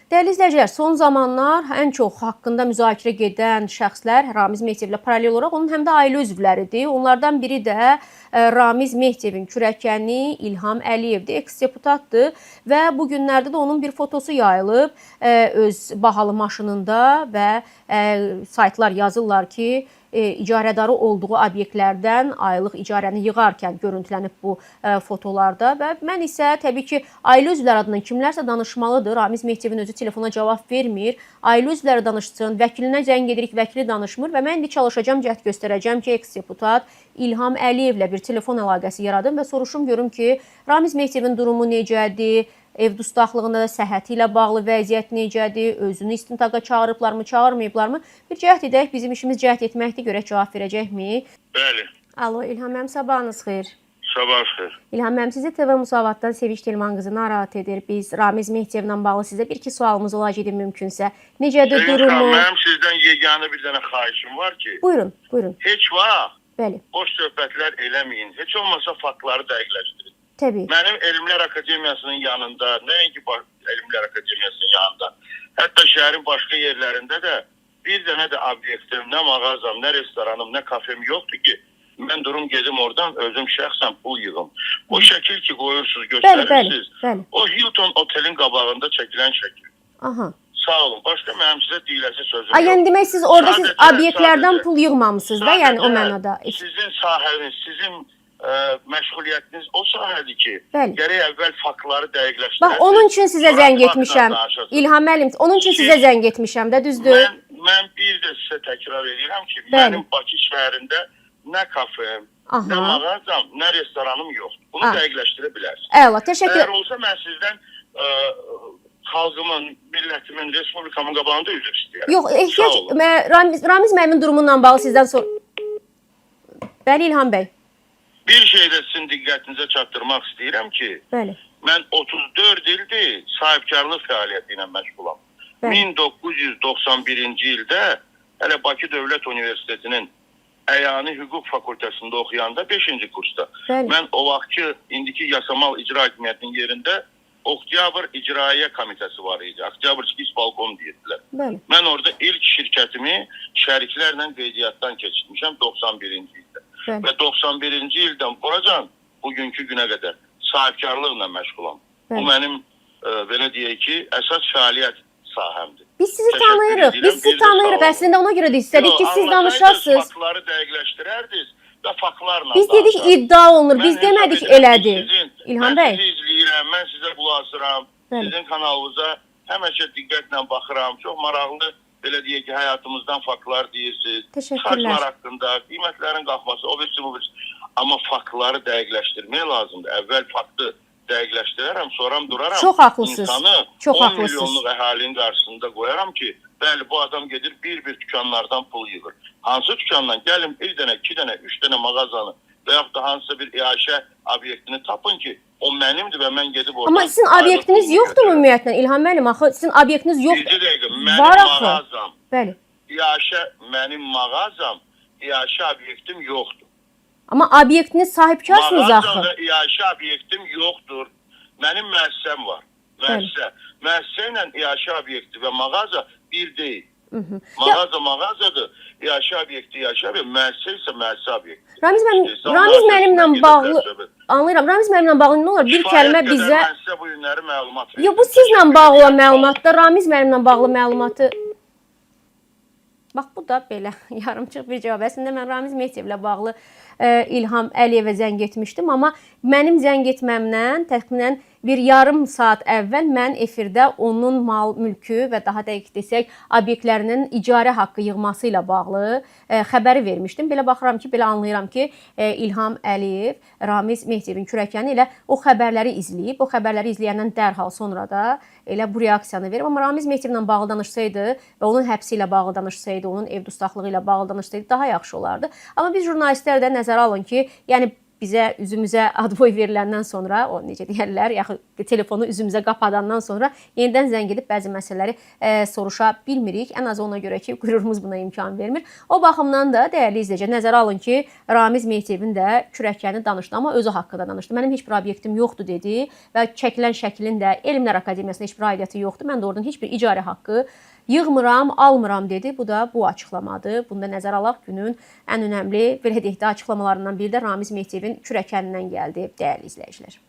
Dəyərli izləyicilər, son zamanlar ən çox haqqında müzakirə gedən şəxslər Ramiz Mehdiyevlə paralel olaraq onun həm də ailə üzvləridir. Onlardan biri də Ramiz Mehdiyevin kürəkəni İlham Əliyevdir, eks-deputatdır və bu günlərdə də onun bir fotosu yayılıb öz bahalı maşınında və saytlar yazırlar ki, icarədarı olduğu obyektlərdən aylıq icarəni yığarkən görüntülənib bu fotolarda və mən isə təbii ki, ailə üzvləri adından kimlərsə danışmalıdır. Ramiz Mehdiyevin özü telefona cavab vermir. Ailə üzvləri danışsın, vəkilinə zəng edirik, vəkili danışmır və mən indi çalışacağım, cəhd göstərəcəm ki, eks-deputat İlham Əliyevlə bir telefon əlaqəsi yaradım və soruşum görüm ki, Ramiz Mehdiyevin durumu necədir? Ev dustaqlığında da səhhəti ilə bağlı vəziyyət necədir? Özünü istintaqa çağırıblarmı, çağırmayıblarmı? Bir cəhd edək, bizim işimiz cəhd etməkdir, görək cavab verəcəkmi? Bəli. Alo, İlham mənim, sabahınız xeyir. Sabah xeyir. İlham mənim, sizi TV Musavatdan Sevinç Telman qızı narahat edir. Biz Ramiz Mehdiyevlə bağlı sizə bir-iki sualımız olacaq mümkünsə. Necədir durumu? Mənim sizdən yeganə bir dənə xahişim var ki, Buyurun, buyurun. heç vaxt Bəli, boş söhbətlər eləməyin. Heç olmasa faktları dəqiqləşdirin. təbii. Mənim Elmlər Akademiyasının yanında, nəinki Elmlər Akademiyasının yanında, hətta şəhərin başqa yerlərində də bir dənə də obyektim, nə mağazam, nə restoranım, nə kafem yoxdur ki, mən durum gedim oradan özüm şəxsən pul yığım. O şəkil ki qoyursunuz, göstərirsiniz. Bəli. O Hilton otelin qabağında çəkilən şəkil. Aha. Sağ olun. Başqa mənim sizə deyiləsi sözüm Ay, yox. yəni demək siz orada siz Sadəcə- obyektlərdən sadəcə- pul yığmamısınız da, yəni o mənada. Sizin sahəniz, sizin məşğuliyyətiniz o sahədir ki, Bəli. gərək əvvəl faktları dəqiqləşdirəsiniz. Bax, onun üçün sizə sonra zəng faktla etmişəm. danışasınız. İlham müəllim, onun üçün sizə zəng etmişəm də, düzdür? Mən bir də sizə təkrar edirəm ki, Bəli. mənim Bakı şəhərində nə kafem, Aha. nə mağazam, nə restoranım yoxdur. Bunu Ah. dəqiqləşdirə bilərsiniz. Əla, təşəkkür. Əgər olsa mən sizdən xalqımın, millətimin, respublikamın qabağında üzr istəyirəm. Yox, ehtiyac Sağ olun. Ramiz müəllimin durumunla bağlı sizdən Bəli İlham bəy. Bir şey də sizin diqqətinizə çatdırmaq istəyirəm ki, Bəli. mən 34 ildir sahibkarlıq fəaliyyəti ilə məşğulam. Bəli. 1991-ci ildə hələ Bakı Dövlət Universitetinin Əyani Hüquq Fakültəsində oxuyanda 5-ci kursda. Bəli. Mən o vaxtki indiki Yasamal İcra Hakimiyyətinin yerində Oktyabr İcraiyə Komitəsi var idi. Oktyabrski İsbalkom deyirdilər. Bəli. Mən orada ilk şirkətimi şəriklərlə qeydiyyatdan keçirmişəm 91-ci ildə. Bəli. Və 91-ci ildən buracan bugünkü günə qədər sahibkarlıqla məşğulam. Bu Bəli. mənim belə deyək ki, əsas fəaliyyət sahəmdir. Biz sizi Təşəkkür tanıyırıq. edirəm, Biz sizi bir də sağ tanıyırıq. olun. Əslində ona görə də istədik ki, siz danışasınız. Faktları dəqiqləşdirərdiniz və faktlarla Biz dedik danışardınız. iddia olunur. Biz Mən demədik hesab edirəm ki, elədi. sizin- İlham mən bəy. sizi izləyirəm, mən sizə qulaq asıram. Bəli. Sizin kanalınıza həmişə diqqətlə baxıram. Çox maraqlı belə deyək ki, həyatımızdan faktlar deyirsiniz. Təşəkkürlər. Xərclər haqqında, qiymətlərin qalxması, o birisi bu birisi. Amma faktları dəqiqləşdirmək lazımdır. Əvvəl faktı dəqiqləşdirərəm, sonra duraram. Çox haqlısınız. İnsanı Çox 10 haqlısınız. milyonluq əhalinin qarşısında qoyaram ki, bəli bu adam gedir bir dükanlardan pul yığır. Hansı dükandan? Gəlin bir dənə, iki dənə, üç dənə mağazanı və yaxud da hansısa bir iaşə obyektini tapın ki, o mənimdir və mən gedib oradan... Amma sizin obyektiniz yoxdur ümumiyyətlə İlham müəllim? Axı sizin obyektiniz yoxdur. Bir dəqiqə, Var mənim axı. mağazam, Bəli. mənim mağazam, iaşə obyektim yoxdur. Amma obyektiniz sahibkarsınız axı. Mağazamda iaşə obyektim yoxdur. Mənim müəssisəm var. Müəssisə. Müəssisə ilə iaşə obyekti və mağaza bir deyil. Mağaza mağazadır. İaşə obyekti iaşə obyekti. Müəssisə isə müəssisə obyekti. Ramiz müəllimlə bağlı anlayıram. Ramiz müəllimlə bağlı nə olar? Bir kəlmə bizə Mən sizə bu günləri məlumat verirəm. Yo, bu sizlə bağlı məlumatda, Ramiz müəllimlə bağlı məlumatı. Bax, bu da belə yarımçıq bir cavab. Əslində mən Ramiz Mehdiyevlə bağlı İlham Əliyevə zəng etmişdim, amma mənim zəng etməmdən təxminən bir yarım saat əvvəl mən efirdə onun mal, mülkü və daha dəqiq desək, obyektlərinin icarə haqqı yığması ilə bağlı xəbəri vermişdim. Belə baxıram ki, belə anlayıram ki, İlham Əliyev, Ramiz Mehdiyevin kürəkəni ilə o xəbərləri izləyib. O xəbərləri izləyəndən dərhal sonra da elə bu reaksiyanı verib. Amma Ramiz Mehdiyevlə bağlı danışsaydı və onun həbsi ilə bağlı danışsaydı, onun ev dustaqlığı ilə bağlı danışsaydı daha yaxşı olardı. Amma biz jurnalistlər də nəzərə alın ki, yəni bizə üzümüzə adboy veriləndən sonra, o necə deyirlər, yaxud telefonu üzümüzə qapadandan sonra yenidən zəng edib bəzi məsələləri soruşa bilmirik. Ən azı ona görə ki, qürurumuz buna imkan vermir. O baxımdan da dəyərli izləyicilər, nəzərə alın ki, Ramiz Mehtiyevin də kürəkəni danışdı, amma özü haqqında danışdı. Mənim heç bir obyektim yoxdur dedi və çəkilən şəklin də Elmlər Akademiyasına heç bir aidiyyəti yoxdur. Mən də oradan heç bir icarə haqqı yığmıram, almıram dedi. Bu da bu açıqlamadır. Bunda nəzərə alaq günün ən önəmli, belə deyək də, açıqlamalarından biri də Ramiz Mehtiyevin kürəkənindən gəldi, dəyərli izləyicilər.